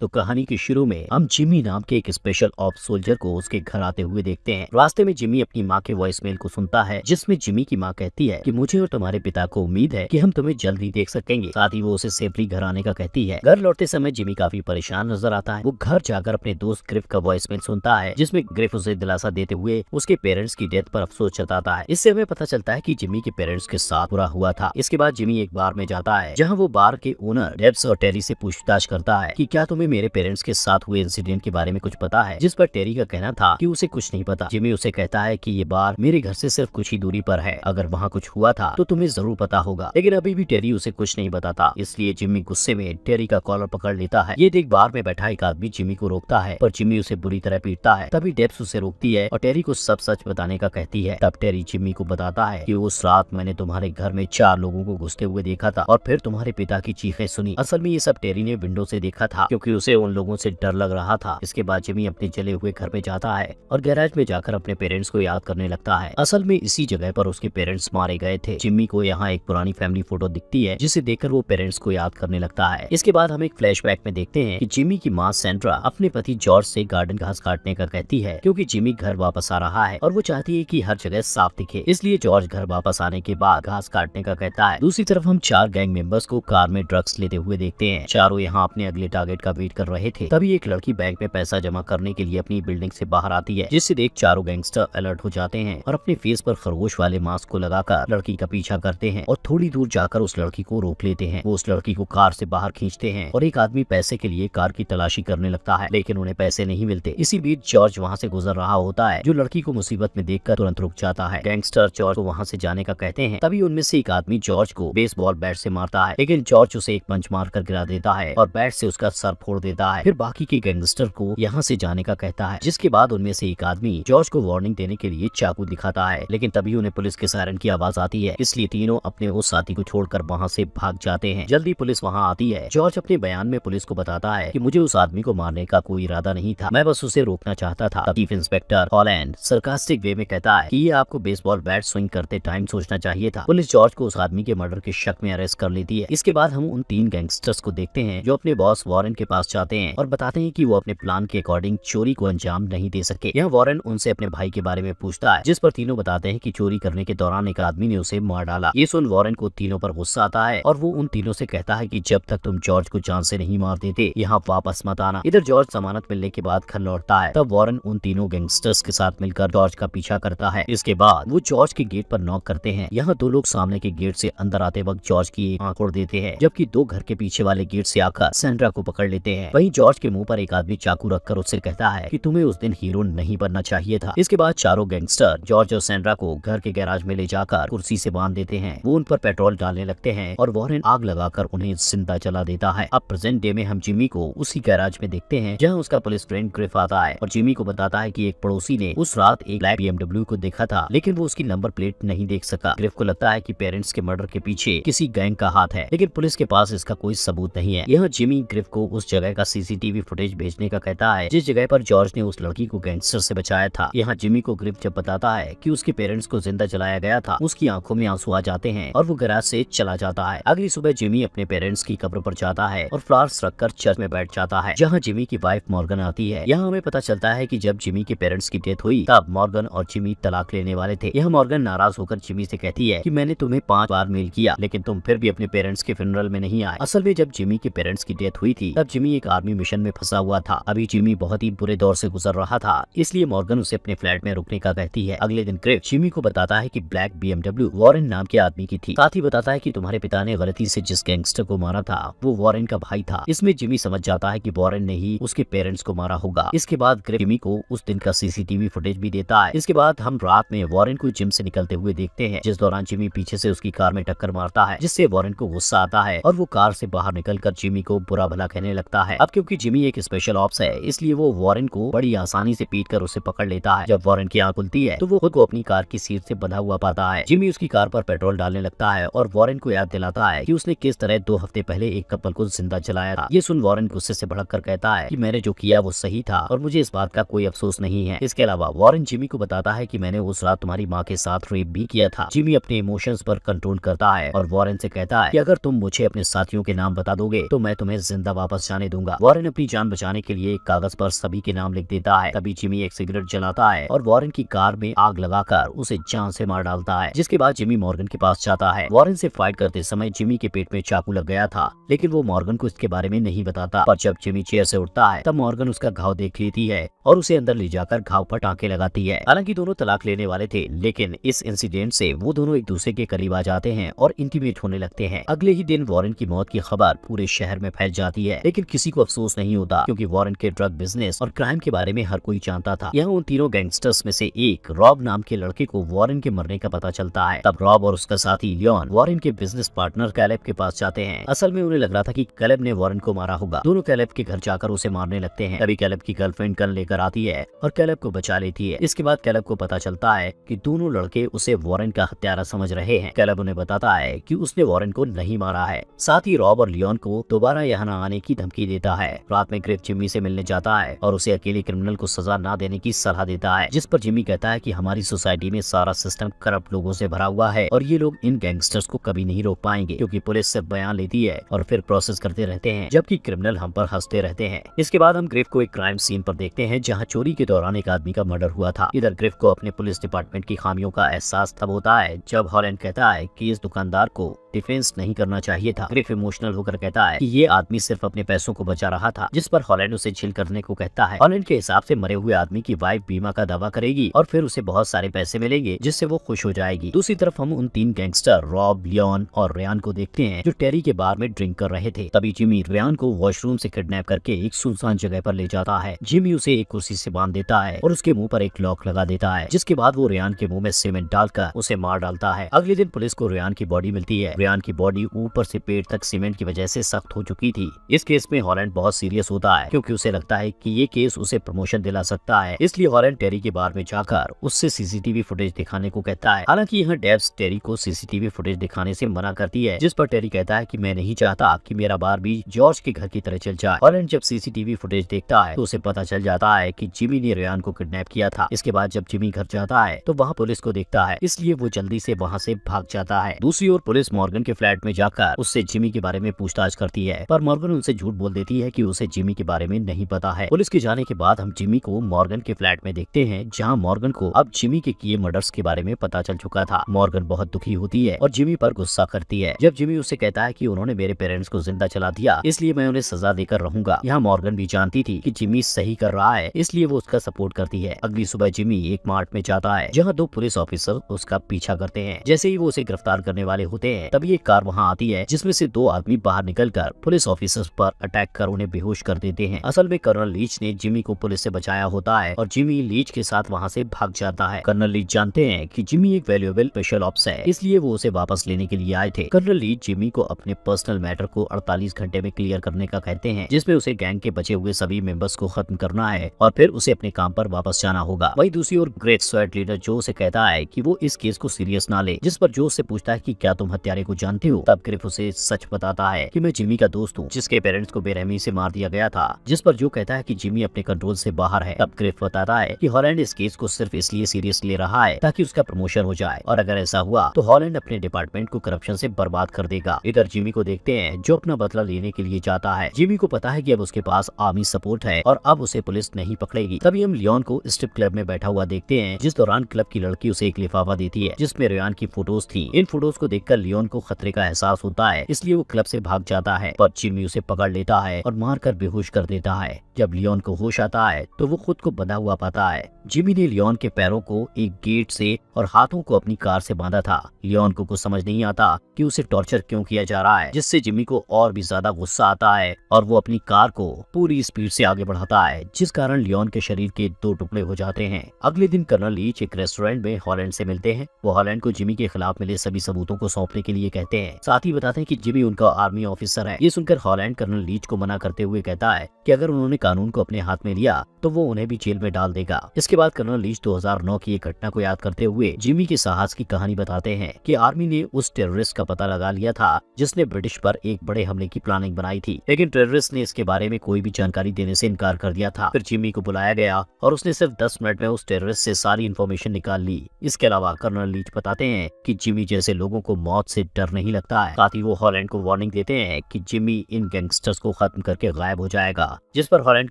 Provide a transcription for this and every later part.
तो कहानी के शुरू में हम जिमी नाम के एक स्पेशल ऑप्स सोल्जर को उसके घर आते हुए देखते हैं। रास्ते में जिमी अपनी माँ के वॉइसमेल को सुनता है, जिसमें जिमी की माँ कहती है कि मुझे और तुम्हारे पिता को उम्मीद है कि हम तुम्हें जल्दी देख सकेंगे। साथ ही वो उसे सेफली घर आने का कहती है। घर लौटते समय जिमी काफी परेशान नजर आता है। वो घर जाकर अपने दोस्त ग्रिफ का वॉइसमेल सुनता है, जिसमें ग्रिफ उसे दिलासा देते हुए उसके पेरेंट्स की डेथ पर अफसोस जताता है। इससे हमें पता चलता है कि जिमी के पेरेंट्स के साथ बुरा हुआ था। इसके बाद जिमी एक बार में जाता है, जहाँ वो बार के ओनर डेब्स और टेरी से पूछताछ करता है कि क्या तुम्हें मेरे पेरेंट्स के साथ हुए इंसिडेंट के बारे में कुछ पता है, जिस पर टेरी का कहना था कि उसे कुछ नहीं पता। जिमी उसे कहता है कि ये बार मेरे घर से सिर्फ कुछ ही दूरी पर है, अगर वहाँ कुछ हुआ था तो तुम्हें जरूर पता होगा। लेकिन अभी भी टेरी उसे कुछ नहीं बताता, इसलिए जिमी गुस्से में टेरी का कॉलर पकड़ लेता है। ये देख बार में बैठा एक आदमी जिमी को रोकता है, पर जिमी उसे बुरी तरह पीटता है। तभी डेब्स उसे रोकती है और टेरी को सब सच बताने का कहती है। तब टेरी जिमी को बताता है कि उस रात मैंने तुम्हारे घर में 4 लोगों को घुसते हुए देखा था और फिर तुम्हारे पिता की चीखें सुनी। असल में ये सब टेरी ने विंडो से देखा था, क्योंकि उसे उन लोगों से डर लग रहा था। इसके बाद जिमी अपने जले हुए घर में जाता है और गैराज में जाकर अपने पेरेंट्स को याद करने लगता है। असल में इसी जगह पर उसके पेरेंट्स मारे गए थे। जिमी को यहाँ एक पुरानी फैमिली फोटो दिखती है, जिसे देखकर वो पेरेंट्स को याद करने लगता है। इसके बाद हम एक फ्लैशबैक में देखते हैं कि जिमी की माँ सेंड्रा अपने पति जॉर्ज से गार्डन घास काटने का कहती है, क्योंकि जिमी घर वापस आ रहा है और वो चाहती है कि हर जगह साफ दिखे। इसलिए जॉर्ज घर वापस आने के बाद घास काटने का कहता है। दूसरी तरफ हम 4 गैंग मेंबर्स को कार में ड्रग्स लेते हुए देखते हैं। चारों यहाँ अपने अगले टारगेट का वेट कर रहे थे। तभी एक लड़की बैंक में पैसा जमा करने के लिए अपनी बिल्डिंग से बाहर आती है, जिससे देख चारों गैंगस्टर अलर्ट हो जाते हैं और अपने फेस पर खरगोश वाले मास्क को लगाकर लड़की का पीछा करते हैं और थोड़ी दूर जाकर उस लड़की को रोक लेते हैं। वो उस लड़की को कार से बाहर खींचते हैं और एक आदमी पैसे के लिए कार की तलाशी करने लगता है, लेकिन उन्हें पैसे नहीं मिलते। इसी बीच जॉर्ज वहाँ से गुजर रहा होता है, जो लड़की को मुसीबत में देखकर तुरंत रुक जाता है। गैंगस्टर जॉर्ज को वहाँ से जाने का कहते हैं। तभी उनमें से एक आदमी जॉर्ज को बेसबॉल बैट से मारता है, लेकिन जॉर्ज उसे एक पंच मारकर गिरा देता है और बैट से उसका सर फोड़ देता है। फिर बाकी के गैंगस्टर को यहाँ से जाने का कहता है, जिसके बाद उनमें से एक आदमी जॉर्ज को वार्निंग देने के लिए चाकू दिखाता है, लेकिन तभी उन्हें पुलिस के सायरन की आवाज आती है। इसलिए तीनों अपने उस साथी को छोड़कर वहाँ से भाग जाते हैं। जल्दी पुलिस वहाँ आती है। जॉर्ज अपने बयान में पुलिस को बताता है कि मुझे उस आदमी को मारने का कोई इरादा नहीं था, मैं बस उसे रोकना चाहता था। चीफ इंस्पेक्टर हॉलैंड सरकास्टिक वे में कहता है कि ये आपको बेसबॉल बैट स्विंग करते टाइम सोचना चाहिए था। पुलिस जॉर्ज को उस आदमी के मर्डर के शक में अरेस्ट कर लेती है। इसके बाद हम उन 3 गैंगस्टर्स को देखते हैं, जो अपने बॉस वॉरेन के पास जाते हैं और बताते हैं कि वो अपने प्लान के अकॉर्डिंग चोरी को अंजाम नहीं दे सके। यहाँ वॉरेन उनसे अपने भाई के बारे में पूछता है, जिस पर तीनों बताते हैं कि चोरी करने के दौरान एक आदमी ने उसे मार डाला। ये सुन वॉरेन को तीनों पर गुस्सा आता है और वो उन तीनों से कहता है कि जब तक तुम जॉर्ज को जान से नहीं मार देते, यहाँ वापस मत आना। इधर जॉर्ज जमानत मिलने के बाद घर लौटता है। तब वॉरेन उन तीनों गैंगस्टर्स के साथ मिलकर जॉर्ज का पीछा करता है। इसके बाद वो जॉर्ज के गेट पर नॉक करते हैं। यहाँ 2 लोग सामने के गेट से अंदर आते वक्त जॉर्ज की आंख फोड़ देते हैं, जबकि 2 घर के पीछे वाले गेट से आकर सेंड्रा को पकड़ लेते हैं। वहीं जॉर्ज के मुंह पर एक आदमी चाकू रखकर उससे कहता है कि तुम्हें उस दिन हीरो नहीं बनना चाहिए था। इसके बाद चारों गैंगस्टर जॉर्ज और सेंड्रा को घर के गैराज में ले जाकर कुर्सी से बांध देते हैं। वो उन पर पेट्रोल डालने लगते हैं और वॉरेन आग लगाकर उन्हें जिंदा जला देता है। अब प्रेजेंट डे में हम जिमी को उसी गैराज में देखते हैं, जहाँ उसका पुलिस फ्रेंड ग्रिफ आता है और जिमी को बताता है कि एक पड़ोसी ने उस रात एक ब्लैक BMW को देखा था, लेकिन वो उसकी नंबर प्लेट नहीं देख सका। ग्रिफ को लगता है कि पेरेंट्स के मर्डर के पीछे किसी गैंग का हाथ है, लेकिन पुलिस के पास इसका कोई सबूत नहीं है। यहाँ जिमी ग्रिफ को उस जगह का CCTV फुटेज भेजने का कहता है, जिस जगह पर जॉर्ज ने उस लड़की को गैंगस्टर से बचाया था। यहाँ जिमी को ग्रिफ जब बताता है कि उसके पेरेंट्स को जिंदा जलाया गया था, उसकी आंखों में आंसू आ जाते हैं और वो गैराज से चला जाता है। अगली सुबह जिमी अपने पेरेंट्स की कब्र पर जाता है और फ्लावर्स रखकर चर्च में बैठ जाता है, जहाँ जिमी की वाइफ मॉर्गन आती है। यहाँ हमें पता चलता है कि जब जिमी के पेरेंट्स की डेथ हुई, तब मॉर्गन और जिमी तलाक लेने वाले थे। यह मॉर्गन नाराज होकर जिमी से कहती है कि मैंने तुम्हें 5 बार मेल किया, लेकिन तुम फिर भी अपने पेरेंट्स के फ्यूनरल में नहीं आए। असल में जब जिमी के पेरेंट्स की डेथ हुई थी, तब जिमी एक आर्मी मिशन में फंसा हुआ था। अभी जिमी बहुत ही बुरे दौर से गुजर रहा था, इसलिए मॉर्गन उसे अपने फ्लैट में रुकने का कहती है। अगले दिन ग्रिफ जिमी को बताता है कि ब्लैक BMW वॉरेन नाम के आदमी की थी। साथ ही बताता है कि तुम्हारे पिता ने गलती से जिस गैंगस्टर को मारा था, वो वॉरेन का भाई था। इसमें जिमी समझ जाता है कि वॉरेन ने ही उसके पेरेंट्स को मारा होगा। इसके बाद ग्रिफ जिमी को उस दिन का CCTV फुटेज भी देता है। इसके बाद हम रात में वॉरेन को जिम से निकलते हुए देखते हैं, जिस दौरान जिमी पीछे से उसकी कार में टक्कर मारता है, जिससे वॉरेन को गुस्सा आता है और वो कार से बाहर निकलकर जिमी को बुरा भला कहने लगता है। अब क्योंकि जिमी एक स्पेशल ऑप्स है, इसलिए वो वॉरेन को बड़ी आसानी से पीटकर उसे पकड़ लेता है। जब वॉरेन की आंख खुलती है, तो वो खुद को अपनी कार की सीट से बंधा हुआ पाता है। जिमी उसकी कार पर पेट्रोल डालने लगता है और वॉरेन को याद दिलाता है कि उसने किस तरह 2 हफ्ते पहले एक कपल को जिंदा जलाया था। ये सुन वॉरेन गुस्से से भड़क कर कहता है कि मैंने जो किया वो सही था और मुझे इस बात का कोई अफसोस नहीं है। इसके अलावा वॉरेन जिमी को बताता है कि मैंने उस रात तुम्हारी माँ के साथ रेप भी किया था। जिमी अपने इमोशंस पर कंट्रोल करता है और वॉरेन से कहता है कि अगर तुम मुझे अपने साथियों के नाम बता दोगे तो मैं तुम्हें जिंदा वापस जाने जाने दूंगा। वॉरेन अपनी जान बचाने के लिए एक कागज पर सभी के नाम लिख देता है। तभी जिमी एक सिगरेट जलाता है और वॉरेन की कार में आग लगाकर उसे जान से मार डालता है। जिसके बाद जिमी मॉर्गन के पास जाता है। वॉरेन से फाइट करते समय जिमी के पेट में चाकू लग गया था, लेकिन वो मॉर्गन को इसके बारे में नहीं बताता। पर जब जिमी चेयर से उठता है तब मॉर्गन उसका घाव देख लेती है और उसे अंदर ले जाकर घाव पर टांके लगाती है। हालांकि दोनों तलाक लेने वाले थे, लेकिन इस इंसिडेंट से वो दोनों एक दूसरे के करीब आ जाते हैं और इंटीमेट होने लगते हैं। अगले ही दिन वॉरेन की मौत की खबर पूरे शहर में फैल जाती है, लेकिन किसी को अफसोस नहीं होता क्योंकि वॉरेन के ड्रग बिजनेस और क्राइम के बारे में हर कोई जानता था। यहाँ उन तीनों गैंगस्टर्स में से एक रॉब नाम के लड़के को वॉरेन के मरने का पता चलता है। तब रॉब और उसका साथी लियोन वॉरेन के बिजनेस पार्टनर कैलेब के पास जाते हैं। असल में उन्हें लग रहा था कि कैलेब ने वॉरेन को मारा होगा। दोनों कैलेब के घर जाकर उसे मारने लगते हैं। तभी कैलेब की गर्लफ्रेंड गन लेकर आती है और कैलेब को बचा लेती है। इसके बाद कैलेब को पता चलता है कि दोनों लड़के उसे वॉरेन का हत्यारा समझ रहे हैं। कैलेब उन्हें बताता है कि उसने वॉरेन को नहीं मारा है। साथ ही रॉब और लियोन को दोबारा यहाँ न आने की धमकी देता है। रात में ग्रिफ जिम्मी से मिलने जाता है और उसे अकेले क्रिमिनल को सजा न देने की सलाह देता है, जिस पर जिम्मी कहता है कि हमारी सोसाइटी में सारा सिस्टम करप्ट लोगों से भरा हुआ है और ये लोग इन गैंगस्टर्स को कभी नहीं रोक पाएंगे, क्योंकि पुलिस से बयान लेती है और फिर प्रोसेस करते रहते हैं, जबकि क्रिमिनल हम पर हंसते रहते हैं। इसके बाद हम ग्रिफ को एक क्राइम सीन पर देखते हैं जहां चोरी के दौरान एक आदमी का मर्डर हुआ था। इधर ग्रिफ को अपने पुलिस डिपार्टमेंट की खामियों का एहसास तब होता है जब हॉलैंड कहता है कि इस दुकानदार को डिफेंस नहीं करना चाहिए था। ग्रिफ इमोशनल होकर कहता है कि ये आदमी सिर्फ अपने पैसों को बचा रहा था, जिस पर हॉलैंड उसे चिल करने को कहता है। हॉलैंड के हिसाब से मरे हुए आदमी की वाइफ बीमा का दावा करेगी और फिर उसे बहुत सारे पैसे मिलेंगे, जिससे वो खुश हो जाएगी। दूसरी तरफ हम उन तीन गैंगस्टर रॉब, लियोन और रेयान को देखते हैं जो टेरी के बार में ड्रिंक कर रहे थे। तभी जिमी रेयान को वॉशरूम से किडनैप करके एक सुनसान जगह पर ले जाता है। जिमी उसे एक कुर्सी से बांध देता है और उसके मुंह पर एक लॉक लगा देता है, जिसके बाद वो रेयान के मुंह में सीमेंट डालकर उसे मार डालता है। अगले दिन पुलिस को रेयान की बॉडी मिलती है। रेयान की बॉडी ऊपर से पेट तक सीमेंट की वजह से सख्त हो चुकी थी। इस केस में हॉलैंड बहुत सीरियस होता है क्योंकि उसे लगता है कि ये केस उसे प्रमोशन दिला सकता है, इसलिए हॉलैंड टेरी के बार में जाकर उससे सीसीटीवी फुटेज दिखाने को कहता है। हालांकि यहाँ डेब्स टेरी को सीसीटीवी फुटेज दिखाने से मना करती है, जिस पर टेरी कहता है कि मैं नहीं चाहता कि मेरा बार भी जॉर्ज के घर की तरह चल जाए। हॉलैंड जब सीसीटीवी फुटेज देखता है तो उसे पता चल जाता है कि जिमी ने रेयान को किडनैप किया था। इसके बाद जब जिमी घर जाता है तो वहाँ पुलिस को देखता है, इसलिए वो जल्दी से वहाँ से भाग जाता है। दूसरी ओर पुलिस मॉर्गन के फ्लैट में जाकर उससे जिमी के बारे में पूछताछ करती है, पर मॉर्गन उनसे झूठ बोल देती है कि उसे जिमी के बारे में नहीं पता है। पुलिस के जाने के बाद हम जिमी को मॉर्गन के फ्लैट में देखते हैं, जहां मॉर्गन को अब जिमी के किए मर्डर्स के बारे में पता चल चुका था। मॉर्गन बहुत दुखी होती है और जिमी पर गुस्सा करती है। जब जिमी उससे कहता है कि उन्होंने मेरे पेरेंट्स को जिंदा चला दिया, इसलिए मैं उन्हें सजा देकर रहूंगा। यहाँ मॉर्गन भी जानती थी कि जिमी सही कर रहा है, इसलिए वो उसका सपोर्ट करती है। अगली सुबह जिमी एक मार्ट में जाता है जहाँ दो पुलिस ऑफिसर उसका पीछा करते हैं। जैसे ही वो उसे गिरफ्तार करने वाले होते हैं तभी एक कार वहाँ आती है, जिसमें से दो आदमी बाहर निकलकर पुलिस ऑफिसर्स पर अटैक कर उन्हें बेहोश कर देते हैं। असल में कर्नल लीच ने जिमी को पुलिस से बचाया होता है और जिमी लीच के साथ वहाँ से भाग जाता है। कर्नल लीच जानते हैं कि जिमी एक वैल्यूएबल स्पेशल ऑप्स है, इसलिए वो उसे वापस लेने के लिए आए थे। कर्नल लीच जिमी को अपने पर्सनल मैटर को 48 घंटे में क्लियर करने का कहते हैं, जिसमें उसे गैंग के बचे हुए सभी मेंबर्स को खत्म करना है और फिर उसे अपने काम पर वापस जाना होगा। वही दूसरी ओर ग्रेट स्वेट लीडर जो उसे कहता है कि वो इस केस को सीरियस ना ले, जिस पर जो उससे पूछता है कि क्या तुम हत्यारे को जानते हो। तब ग्रिफ उसे सच बताता है कि मैं जिमी का दोस्त हूँ, जिसके पेरेंट्स को बेरहमी से मार दिया गया था, जिस पर जो कहता है कि जिमी अपने कंट्रोल से बाहर है। तब ग्रिफ बताता है कि हॉलैंड इस केस को सिर्फ इसलिए सीरियस ले रहा है ताकि उसका प्रमोशन हो जाए, और अगर ऐसा हुआ तो हॉलैंड अपने डिपार्टमेंट को करप्शन से बर्बाद कर देगा। इधर जिमी को देखते हैं जो अपना बदला लेने के लिए जाता है। जिमी को पता है कि अब उसके पास आर्मी सपोर्ट है और अब उसे पुलिस नहीं पकड़ेगी। तभी हम लियोन को स्ट्रिप क्लब में बैठा हुआ देखते हैं, जिस दौरान क्लब की लड़की उसे एक लिफाफा देती है जिसमें रेयान की फोटोज थी। इन फोटोज को देखकर लियोन को खतरे का एहसास होता है, इसलिए वो क्लब से भाग जाता है, पर जिमी उसे पकड़ लेता है और मारकर बेहोश कर देता है। जब लियोन को होश आता है तो वो खुद को बंधा हुआ पाता है। जिमी ने लियोन के पैरों को एक गेट से और हाथों को अपनी कार से बांधा था। लियोन को कुछ समझ नहीं आता कि उसे टॉर्चर क्यों किया जा रहा है, जिससे जिमी को और भी ज्यादा गुस्सा आता है और वो अपनी कार को पूरी स्पीड से आगे बढ़ाता है, जिस कारण लियोन के शरीर के 2 टुकड़े हो जाते हैं। अगले दिन कर्नल लीच एक रेस्टोरेंट में हॉलैंड से मिलते हैं। वो हॉलैंड को जिमी के खिलाफ मिले सभी सबूतों को सौंपने के लिए कहते हैं। साथ ही बताते हैं कि जिमी उनका आर्मी ऑफिसर है। ये सुनकर हॉलैंड कर्नल लीच को मना करते हुए कहता है कि अगर उन्होंने कानून को अपने हाथ में लिया तो वो उन्हें भी जेल में डाल देगा। इसके बाद कर्नल लीच 2009 की एक घटना को याद करते हुए जिमी के साहस की कहानी बताते हैं कि आर्मी ने उस टेररिस्ट का पता लगा लिया था जिसने ब्रिटिश पर एक बड़े हमले की प्लानिंग बनाई थी, लेकिन टेररिस्ट ने इसके बारे में कोई भी जानकारी देने से इनकार कर दिया था। फिर जिमी को बुलाया गया और उसने सिर्फ 10 मिनट में उस टेररिस्ट से सारी इन्फॉर्मेशन निकाल ली। इसके अलावा कर्नल लीच बताते हैं कि जिमी जैसे लोगों को मौत से डर नहीं लगता है। साथ ही वो हॉलैंड को वार्निंग देते हैं कि जिमी इन गैंगस्टर्स को खत्म करके गायब हो जाएगा, जिस पर हॉलैंड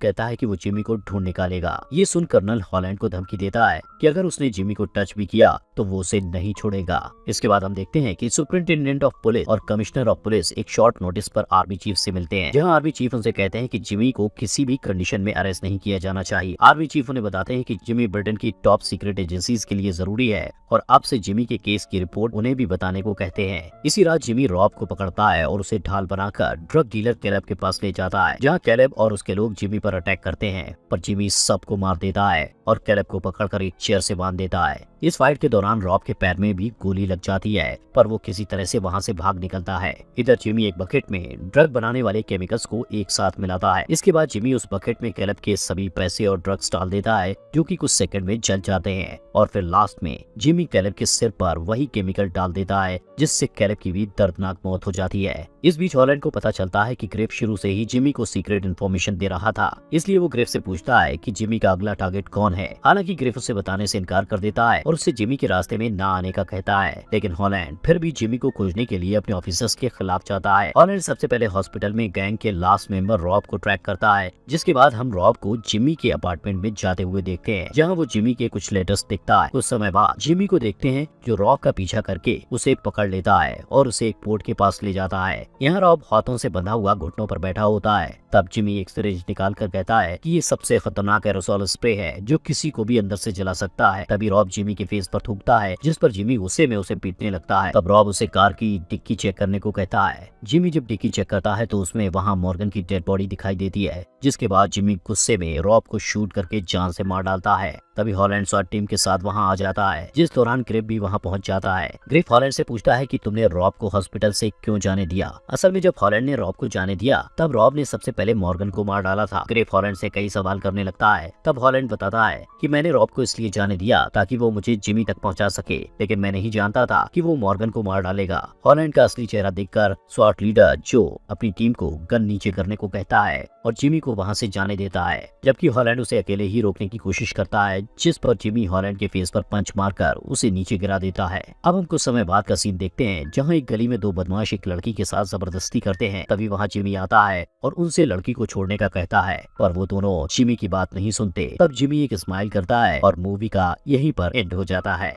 कहता है कि वो जिमी को ढूंढ निकालेगा। ये सुन कर्नल हॉलैंड को धमकी देता है कि अगर उसने जिमी को टच भी किया तो वो उसे नहीं छोड़ेगा। इसके बाद हम देखते हैं कि सुपरिंटेंडेंट ऑफ पुलिस और कमिश्नर ऑफ पुलिस एक शॉर्ट नोटिस पर आर्मी चीफ से मिलते हैं, जहां आर्मी चीफ उनसे कहते हैं कि जिमी को किसी भी कंडीशन में अरेस्ट नहीं किया जाना चाहिए। आर्मी चीफ उन्हें बताते हैं कि जिमी ब्रिटेन की टॉप सीक्रेट एजेंसीज के लिए जरूरी है और अब से जिमी के केस की रिपोर्ट उन्हें भी बताने को कहते हैं। इसी रात जिमी रॉब को पकड़ता है और उसे ढाल बनाकर ड्रग डीलर कैलेब के पास ले जाता है, जहां कैलेब और उसके लोग जिमी पर अटैक करते हैं, पर जिमी सबको मार देता है और कैलेब को पकड़कर एक चेयर से बांध देता है। इस फाइट के दौरान रॉब के पैर में भी गोली लग जाती है, पर वो किसी तरह से वहां से भाग निकलता है। इधर जिमी एक बकेट में ड्रग बनाने वाले केमिकल्स को एक साथ मिलाता है। इसके बाद जिमी उस बकेट में कैलेब के सभी पैसे और ड्रग्स डाल देता है, जो कि कुछ सेकंड में जल जाते हैं, और फिर लास्ट में जिमी कैलेब के सिर पर वही केमिकल डाल देता है, जिससे कैलेब की भी दर्दनाक मौत हो जाती है। इस बीच हॉलैंड को पता चलता है कि ग्रेफ शुरू से ही जिमी को सीक्रेट इन्फॉर्मेशन दे रहा था, इसलिए वो ग्रेफ से पूछता है कि जिमी का अगला टारगेट कौन है। हालांकि ग्रेफ उसे बताने से इनकार कर देता है और उससे जिमी के रास्ते में ना आने का कहता है, लेकिन हॉलैंड फिर भी जिमी को खोजने के लिए अपने ऑफिसर्स के खिलाफ जाता है। हॉलैंड सबसे पहले हॉस्पिटल में गैंग के लास्ट मेंबर रॉब को ट्रैक करता है, जिसके बाद हम रॉब को जिमी के अपार्टमेंट में जाते हुए देखते हैं, जहाँ वो जिमी के कुछ लेटर्स दिखता है। कुछ समय बाद जिमी को देखते हैं जो रॉब का पीछा करके उसे पकड़ लेता है और उसे एक पोर्ट के पास ले जाता है। यहाँ रॉब हाथों से बंधा हुआ घुटनों पर बैठा होता है। तब जिमी एक सिरिंज निकाल कर कहता है कि ये सबसे खतरनाक एरोसोल स्प्रे है जो किसी को भी अंदर से जला सकता है। तभी रॉब जिमी के फेस पर थूकता है, जिस पर जिमी गुस्से में उसे पीटने लगता है। तब रॉब उसे कार की डिक्की चेक करने को कहता है। जिमी जब डिक्की चेक करता है तो उसमें वहाँ मॉर्गन की डेड बॉडी दिखाई देती है, जिसके बाद जिमी गुस्से में रॉब को शूट करके जान से मार डालता है। तभी हॉलैंड स्वाट टीम के साथ वहाँ आ जाता है, जिस दौरान ग्रेफ भी वहाँ पहुँच जाता है। ग्रेफ हॉलैंड से पूछता है कि तुमने रॉब को हॉस्पिटल से क्यों जाने दिया। असल में जब हॉलैंड ने रॉब को जाने दिया तब रॉब ने सबसे पहले मॉर्गन को मार डाला था। ग्रेफ हॉलैंड से कई सवाल करने लगता है। तब हॉलैंड बताता है कि मैंने रॉब को इसलिए जाने दिया ताकि वो मुझे जिमी तक पहुंचा सके, लेकिन मैं नहीं जानता था कि वो मॉर्गन को मार डालेगा। हॉलैंड का असली चेहरा देखकर स्वाट लीडर जो अपनी टीम को गन नीचे करने को कहता है और जिमी को वहां से जाने देता है, जबकि हॉलैंड उसे अकेले ही रोकने की कोशिश करता है, जिस पर जिमी हॉलैंड के फेस पर पंच मारकर उसे नीचे गिरा देता है। अब हम कुछ समय बाद का सीन देखते हैं, जहाँ एक गली में दो बदमाश एक लड़की के साथ जबरदस्ती करते हैं। तभी वहाँ जिमी आता है और उनसे लड़की को छोड़ने का कहता है, पर वो दोनों जिमी की बात नहीं सुनते। तब जिमी एक स्माइल करता है और मूवी का यहीं पर एंड हो जाता है।